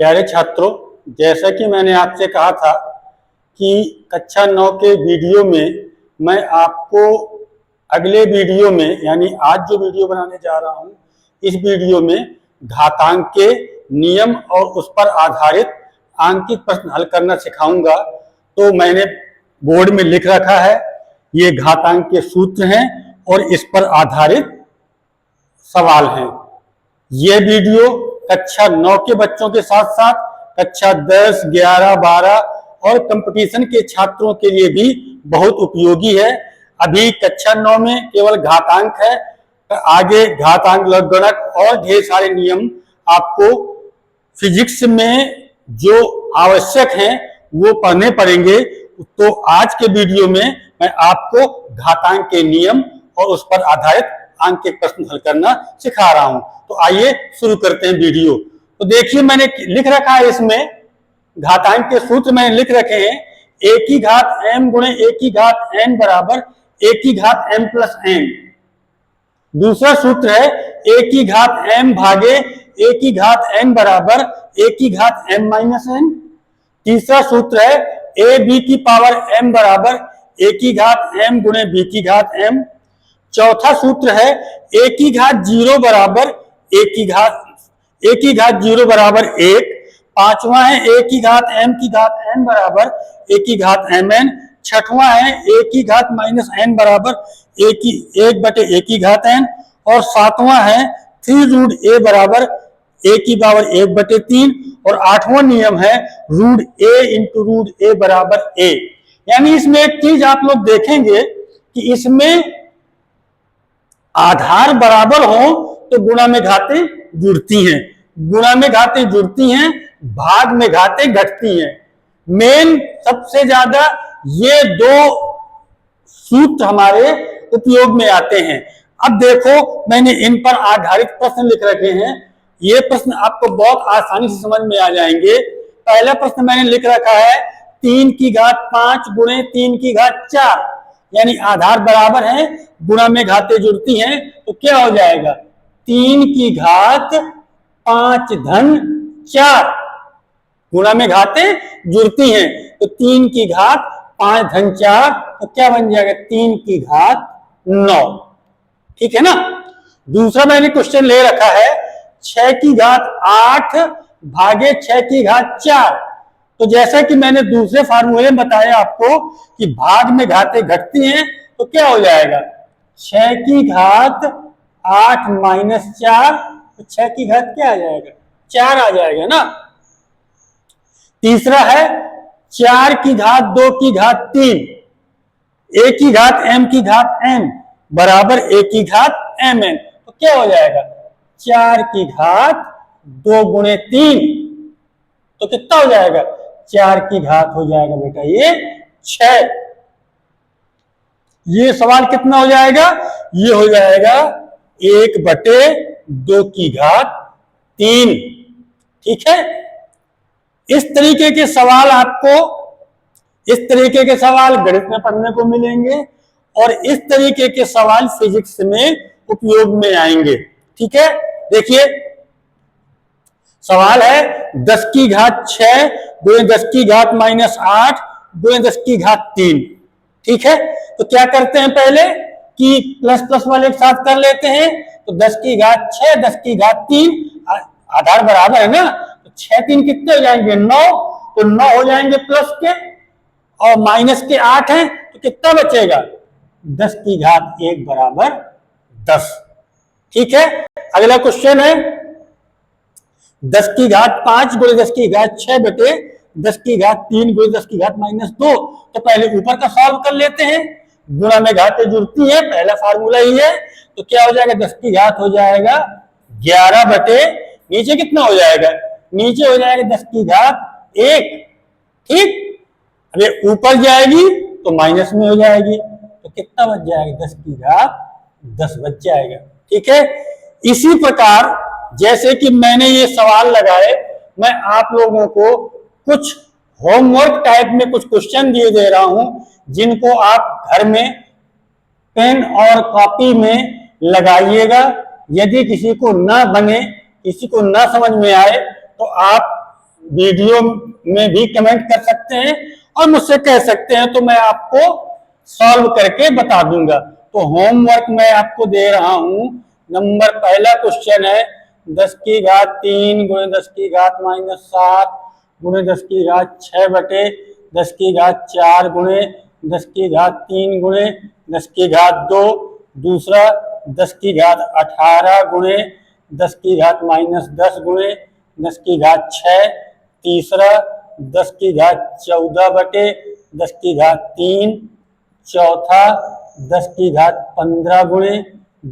प्यारे छात्रों, जैसा कि मैंने आपसे कहा था कि कक्षा 9 के वीडियो में मैं आपको अगले वीडियो में यानी आज जो वीडियो बनाने जा रहा हूं, इस वीडियो में घातांक के नियम और उस पर आधारित आंकिक प्रश्न हल करना सिखाऊंगा। तो मैंने बोर्ड में लिख रखा है, ये घातांक के सूत्र हैं और इस पर आधारित सवाल हैं। ये वीडियो कक्षा 9 के बच्चों के साथ साथ कक्षा 10, 11, 12 और कंपटीशन के छात्रों के लिए भी बहुत उपयोगी है। अभी कक्षा 9 में केवल घातांक है, आगे घातांक, लघुगणक और ढेर सारे नियम आपको फिजिक्स में जो आवश्यक हैं वो पढ़ने पड़ेंगे। तो आज के वीडियो में मैं आपको घातांक के नियम और उस पर आधारित आंकिक प्रश्न हल करना सिखा रहा हूं। तो आइए शुरू करते हैं वीडियो। तो देखिए, मैंने लिख रखा है, इसमें घातांक के सूत्र मैंने लिख रखे हैं। a की घात m गुणे a की घात n बराबर a की घात m प्लस n। दूसरा सूत्र है a की घात m भागे a की घात n बराबर a की घात m माइनस n। तीसरा सूत्र है a b की पावर m बराबर a की घात m गुणे b की घात m। चौथा सूत्र है a की घात 0 बराबर a की घात 0 बराबर 1। पांचवा है a की घात m की घात n बराबर a की घात mn। छठवां है a की घात माइनस n बराबर 1 बटे a की घात n। और सातवां है 3 रूट a बराबर a की पावर 1 बटे 3। और आठवां नियम है root a into root a बराबर a। यानी इसमें एक चीज आप लोग देखेंगे कि इसमें आधार बराबर हो तो गुणा में घातें जुड़ती हैं, गुणा में घातें जुड़ती हैं, भाग में घातें घटती हैं। मेन सबसे ज्यादा ये दो सूत्र हमारे उपयोग में आते हैं। अब देखो, मैंने इन पर आधारित प्रश्न लिख रखे हैं। ये प्रश्न आपको बहुत आसानी से समझ में आ जाएंगे। पहला प्रश्न मैंने लिख रखा है 3 की घात 5 गुणे 3 की घात 4, यानी आधार बराबर है, गुणा में घातें जुड़ती हैं। तो क्या हो जाएगा, 3 की घात 5 धन 4, गुणा में घातें जुड़ती हैं तो 3 की घात 5 धन 4, तो क्या बन जाएगा, 3 की घात 9। ठीक है ना। दूसरा मैंने क्वेश्चन ले रखा है 6 की घात 8 भागे 6 की घात 4। तो जैसा कि मैंने दूसरे फार्मूले में बताया आपको कि भाग में घातें घटती हैं, तो क्या हो जाएगा, 6 की घात 8 माइनस 4, तो 6 की घात क्या आ जाएगा, 4 आ जाएगा ना। तीसरा है 4 की घात 2 की घात 3, a की घात m की घात n बराबर a की घात mn। तो क्या हो जाएगा, 4 की घात 2 गुणे 3, तो कितना हो जाएगा, 4 की घात हो जाएगा बेटा ये 6। ये सवाल कितना हो जाएगा, ये हो जाएगा 1 बटे 2 की घात 3। ठीक है। इस तरीके के सवाल आपको, इस तरीके के सवाल गणित में पढ़ने को मिलेंगे और इस तरीके के सवाल फिजिक्स में उपयोग में आएंगे। ठीक है। देखिए, सवाल है 10 की घात 6 गुणे 10 की घात माइनस 8 गुणे 10 की घात 3। ठीक है। तो क्या करते हैं पहले कि प्लस प्लस वाले एक साथ कर लेते हैं। तो 10 की घात 6 10 की घात 3, आधार बराबर है ना, तो 6 3 कितने हो जाएंगे, 9। तो 9 हो जाएंगे प्लस के और माइनस के 8 हैं, तो कितना बचेगा, 10 की घात 1 बराबर 10। ठीक है। अगला क्वेश्चन है 10 की घात 5 गुणे 10 की घात 6 बटे 10 की घात 3 गुणे 10 की घात माइनस 2। तो पहले ऊपर का सॉल्व कर लेते हैं, गुणा में घातें जुड़ती है, पहला फार्मूला ही है। तो क्या हो जाएगा, 10 की घात हो जाएगा 11 बटे, नीचे कितना हो जाएगा, नीचे हो जाएगा 10 की घात 1। ठीक। अब ये ऊपर जाएगी तो माइनस में हो जाएगी, तो कितना बच जाएगा, 10 की घात 10 बच जाएगा। ठीक है। इसी प्रकार जैसे कि मैंने ये सवाल लगाए, मैं आप लोगों को कुछ होमवर्क टाइप में कुछ क्वेश्चन दिए दे रहा हूं, जिनको आप घर में पेन और कॉपी में लगाइएगा। यदि किसी को ना बने, किसी को ना समझ में आए, तो आप वीडियो में भी कमेंट कर सकते हैं और मुझसे कह सकते हैं, तो मैं आपको सॉल्व करके बता दूंगा। तो होमवर्क मैं आपको दे रहा हूं। नंबर पहला क्वेश्चन है 10 की घात 3 गुणे 10 की घात -7 गुणे 10 की घात 6 बटे 10 की घात 4 गुणे 10 की घात 3 गुणे 10 की घात 2। दूसरा 10 की घात 18 गुणे 10 की घात -10 गुणे 10 की घात 6। तीसरा 10 की घात 14 बटे 10 की घात 3। चौथा 10 की घात 15 गुणे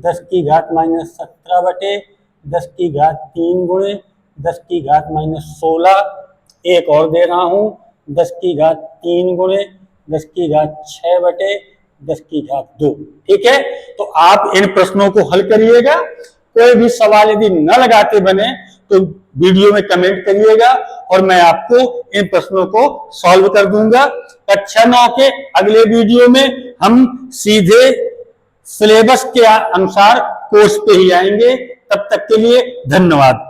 10 की घात -17 बटे 10 की घात 3 गुणे 10 की घात -16। एक और दे रहा हूं 10 की घात 3 गुणे 10 की घात 6 बटे 10 की घात 2। ठीक है, तो आप इन प्रश्नों को हल करिएगा। कोई भी सवाल यदि न लगाते बने तो वीडियो में कमेंट करिएगा और मैं आपको इन प्रश्नों को सॉल्व कर दूंगा। कक्षा 9 के अगले वीडियो में हम सीधे सिलेबस के अनुसार कोर्स पे ही आएंगे। तब तक के लिए धन्यवाद।